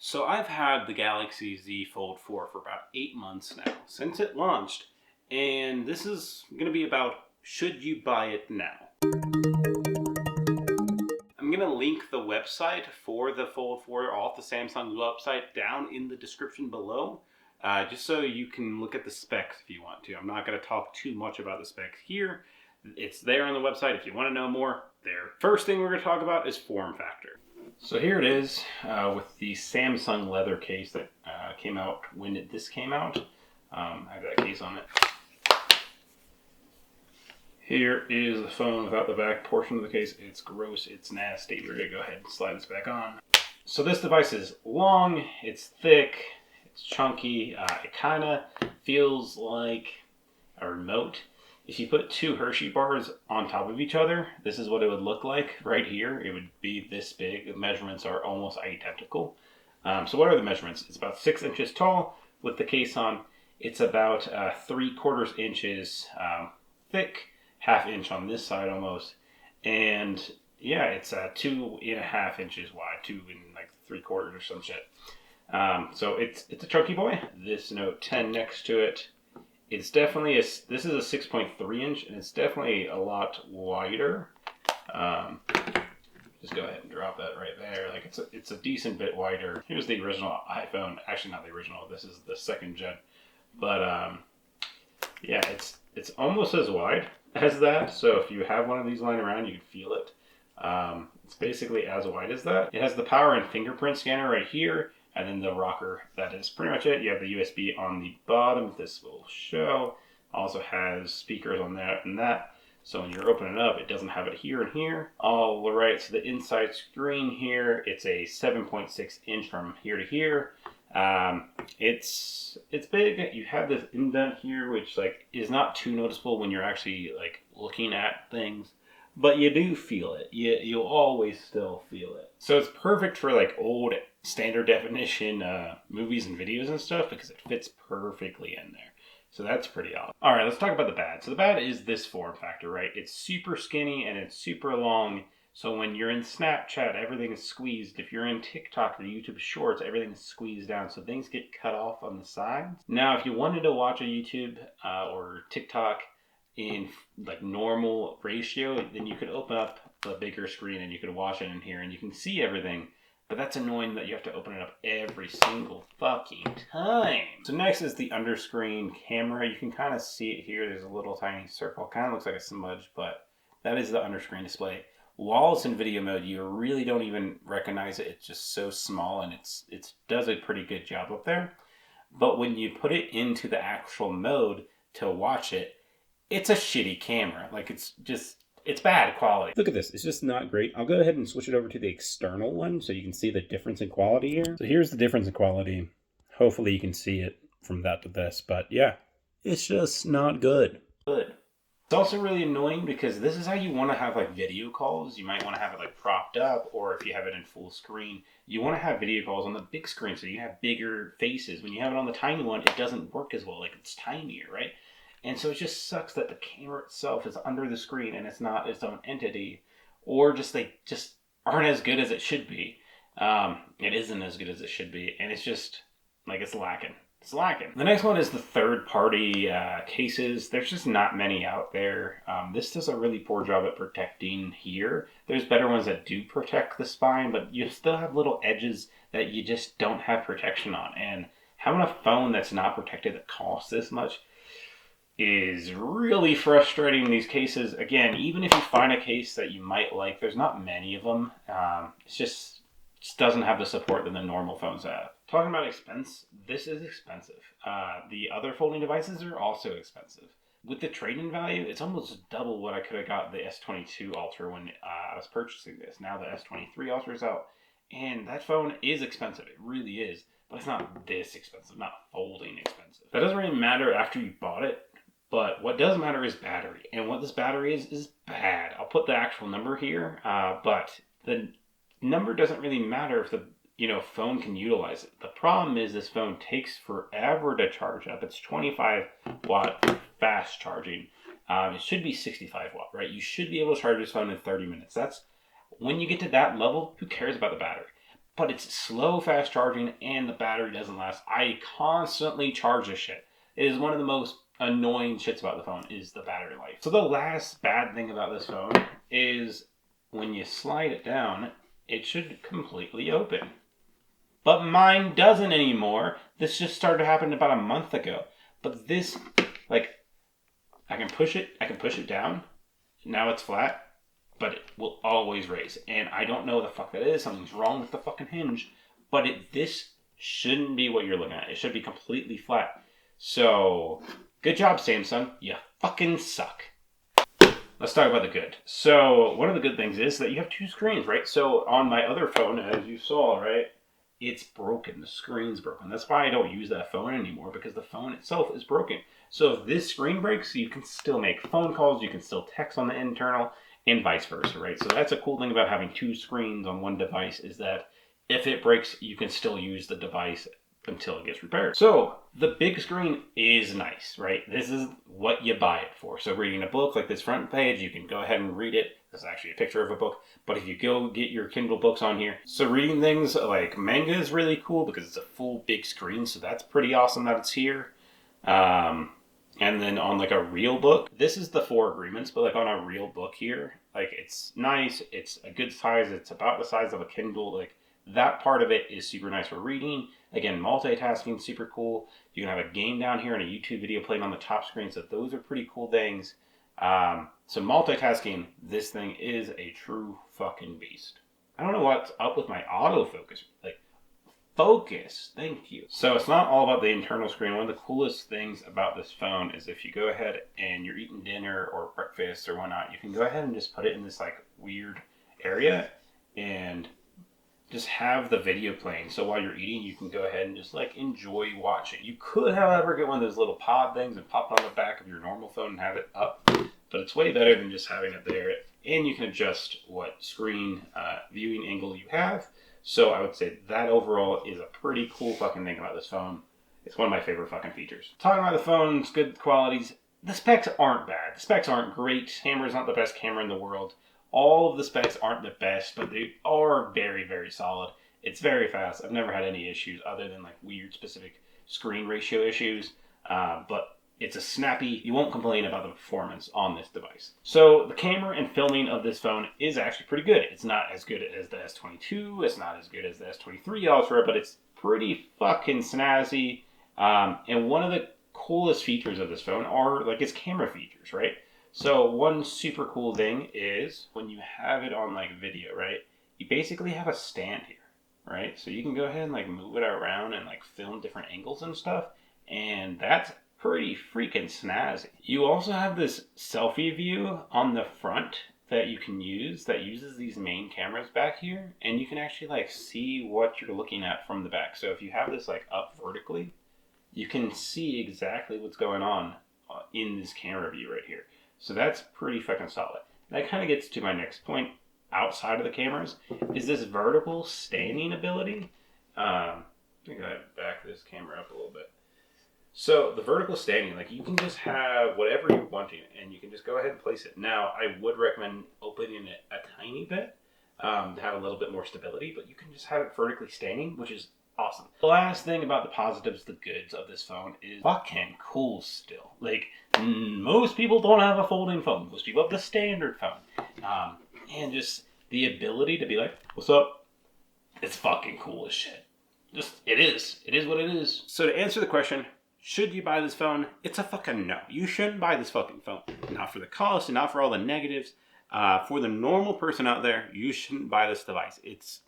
So I've had the Galaxy Z Fold 4 for about 8 months now, since it launched, and this is going to be about should you buy it now? I'm going to link the website for the Fold 4 off the Samsung website down in the description below, just so you can look at the specs if you want to. I'm not going to talk too much about the specs here. It's there on the website if you want to know more. There. First thing we're going to talk about is form factor. So here it is with the Samsung leather case that came out when this came out. I have that case on it. Here is the phone without the back portion of the case. It's gross, it's nasty. We're going to go ahead and slide this back on. So this device is long, it's thick, it's chunky. It kind of feels like a remote. If you put two Hershey bars on top of each other, this is what it would look like right here. It would be this big. The measurements are almost identical. So what are the measurements? It's about 6 inches tall with the case on. It's about 3/4 inches thick, 1/2 inch on this side almost. And yeah, it's 2.5 inches wide, 2 and like 3/4 or some shit. So it's a chunky boy. This Note 10 next to it. It's definitely this is a 6.3 inch, and it's definitely a lot wider. Just go ahead and drop that right there. Like it's a decent bit wider. Here's the original iPhone. Actually, not the original. This is the second gen. But yeah, it's almost as wide as that. So if you have one of these lying around, you can feel it. It's basically as wide as that. It has the power and fingerprint scanner right here. And then the rocker, that is pretty much it. You have the USB on the bottom. This will show. Also has speakers on that and that. So when you're opening it up, it doesn't have it here and here. All right, so the inside screen here, it's a 7.6 inch from here to here. It's big. You have this indent here, which like is not too noticeable when you're actually like looking at things. But you do feel it. You'll always still feel it. So it's perfect for like old standard definition movies and videos and stuff because it fits perfectly in there. So that's pretty awesome. All right, let's talk about the bad. So the bad is this form factor, right? It's super skinny and it's super long. So when you're in Snapchat, everything is squeezed. If you're in TikTok or YouTube Shorts, everything is squeezed down. So things get cut off on the sides. Now, if you wanted to watch a YouTube or TikTok in like normal ratio, then you could open up the bigger screen and you could watch it in here and you can see everything. But that's annoying that you have to open it up every single fucking time. So next is the underscreen camera. You can kind of see it here. There's a little tiny circle. Kind of looks like a smudge, but that is the underscreen display. While it's in video mode, you really don't even recognize it. It's just so small and it does a pretty good job up there. But when you put it into the actual mode to watch it, it's a shitty camera. Like it's bad quality. Look at this. It's just not great. I'll go ahead and switch it over to the external one so you can see the difference in quality here. So here's the difference in quality. Hopefully you can see it from that to this. But yeah, it's just not good. It's also really annoying because this is how you want to have like video calls. You might want to have it like propped up, or if you have it in full screen, you want to have video calls on the big screen so you have bigger faces. When you have it on the tiny one, it doesn't work as well. Like it's tinier, right? And so it just sucks that the camera itself is under the screen and it's not its own entity, or just they just aren't as good as it should be. It isn't as good as it should be, and it's just like it's lacking. It's lacking. The next one is the third-party cases. There's just not many out there. This does a really poor job at protecting here. There's better ones that do protect the spine, but you still have little edges that you just don't have protection on. And having a phone that's not protected that costs this much is really frustrating. These cases, again, even if you find a case that you might like, there's not many of them. It just doesn't have the support that the normal phones have. Talking about expense, this is expensive. The other folding devices are also expensive. With the trade-in value, it's almost double what I could have got the S22 Ultra when I was purchasing this. Now the S23 Ultra is out, and that phone is expensive. It really is, but it's not this expensive, not folding expensive. That doesn't really matter after you bought it. But what does matter is battery. And what this battery is bad. I'll put the actual number here, but the number doesn't really matter if the phone can utilize it. The problem is this phone takes forever to charge up. It's 25 watt fast charging. It should be 65 watt, right? You should be able to charge this phone in 30 minutes. That's when you get to that level, who cares about the battery? but it's slow fast charging and the battery doesn't last. I constantly charge this shit. It is one of the most annoying shits about the phone is the battery life. So the last bad thing about this phone is when you slide it down, it should completely open. But mine doesn't anymore. This just started to happen about a month ago. But this, like, I can push it down. Now it's flat, but it will always raise. And I don't know what the fuck that is. Something's wrong with the fucking hinge. But this shouldn't be what you're looking at. It should be completely flat. So, good job, Samsung. You fucking suck. Let's talk about the good. So, one of the good things is that you have two screens, right? So, on my other phone, as you saw, right, it's broken. The screen's broken. That's why I don't use that phone anymore, because the phone itself is broken. So, if this screen breaks, you can still make phone calls, you can still text on the internal, and vice versa, right? So, that's a cool thing about having two screens on one device is that if it breaks, you can still use the device until it gets repaired. So the big screen is nice, right? This is what you buy it for. So reading a book like this front page, you can go ahead and read it. This is actually a picture of a book, but if you go get your Kindle books on here. So reading things like manga is really cool because it's a full big screen. So that's pretty awesome that it's here. And then on like a real book, this is the 4 agreements, but like on a real book here, like it's nice. It's a good size. It's about the size of a Kindle. Like that part of it is super nice for reading. Again, multitasking, super cool. You can have a game down here and a YouTube video playing on the top screen. So those are pretty cool things. So multitasking, this thing is a true fucking beast. I don't know what's up with my autofocus. Like, focus. Thank you. So it's not all about the internal screen. One of the coolest things about this phone is if you go ahead and you're eating dinner or breakfast or whatnot, you can go ahead and just put it in this like weird area and just have the video playing. So while you're eating, you can go ahead and just like enjoy watching. You could, however, get one of those little pod things and pop it on the back of your normal phone and have it up. But it's way better than just having it there. And you can adjust what screen viewing angle you have. So I would say that overall is a pretty cool fucking thing about this phone. It's one of my favorite fucking features. Talking about the phone's good qualities, the specs aren't bad. The specs aren't great. Camera's not the best camera in the world. All of the specs aren't the best, but they are very, very solid. It's very fast. I've never had any issues other than like weird specific screen ratio issues. But it's a snappy, you won't complain about the performance on this device. So the camera and filming of this phone is actually pretty good. It's not as good as the S22. It's not as good as the S23 Ultra, but it's pretty fucking snazzy. And one of the coolest features of this phone are like its camera features, right? So one super cool thing is when you have it on like video, right? You basically have a stand here, right? So you can go ahead and like move it around and like film different angles and stuff. And that's pretty freaking snazzy. You also have this selfie view on the front that you can use that uses these main cameras back here. And you can actually like see what you're looking at from the back. So if you have this like up vertically, you can see exactly what's going on in this camera view right here. So that's pretty fucking solid. That kind of gets to my next point outside of the cameras, is this vertical standing ability. I think I back this camera up a little bit. So the vertical standing, like you can just have whatever you're wanting and you can just go ahead and place it. Now, I would recommend opening it a tiny bit to have a little bit more stability, but you can just have it vertically standing, which is awesome. The last thing about the positives, the goods of this phone is fucking cool still. Like, most people don't have a folding phone. Most people have the standard phone. And just the ability to be like, what's up? It's fucking cool as shit. Just, it is. It is what it is. So to answer the question, should you buy this phone? It's a fucking no. You shouldn't buy this fucking phone. Not for the cost and not for all the negatives. For the normal person out there, you shouldn't buy this device. It's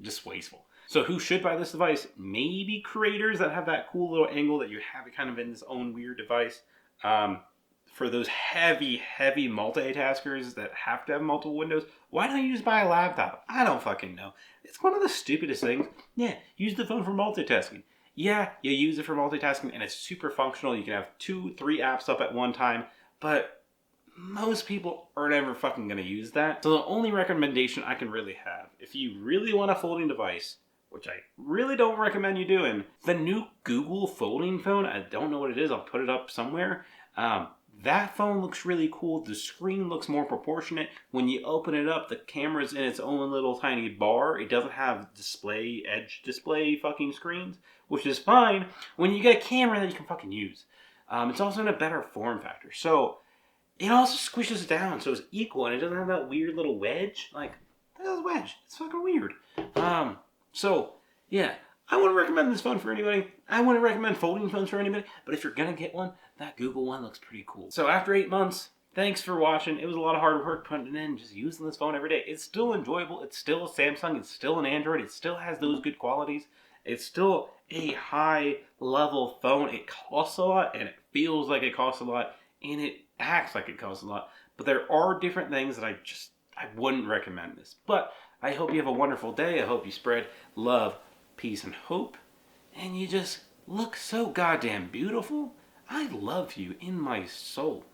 just wasteful. So who should buy this device? Maybe creators that have that cool little angle that you have it kind of in this own weird device. For those heavy multitaskers that have to have multiple windows, why don't you just buy a laptop? I don't fucking know. It's one of the stupidest things. Yeah, use the phone for multitasking. Yeah, you use it for multitasking and it's super functional. You can have 2-3 apps up at one time, but most people are never fucking going to use that. So the only recommendation I can really have, if you really want a folding device, which I really don't recommend you doing, the new Google folding phone, I don't know what it is, I'll put it up somewhere. That phone looks really cool. The screen looks more proportionate. When you open it up, the camera's in its own little tiny bar. It doesn't have edge display fucking screens, which is fine when you get a camera that you can fucking use. It's also in a better form factor. So it also squishes it down so it's equal and it doesn't have that weird little wedge. Like, that is wedge. It's fucking weird. So, yeah. I wouldn't recommend this phone for anybody. I wouldn't recommend folding phones for anybody. But if you're going to get one, that Google one looks pretty cool. So after 8 months, thanks for watching. It was a lot of hard work putting it in, just using this phone every day. It's still enjoyable. It's still a Samsung. It's still an Android. It still has those good qualities. It's still a high-level phone. It costs a lot, and it feels like it costs a lot, and it acts like it costs a lot. But there are different things that I wouldn't recommend this. But I hope you have a wonderful day. I hope you spread love, peace, and hope. And you just look so goddamn beautiful. I love you in my soul.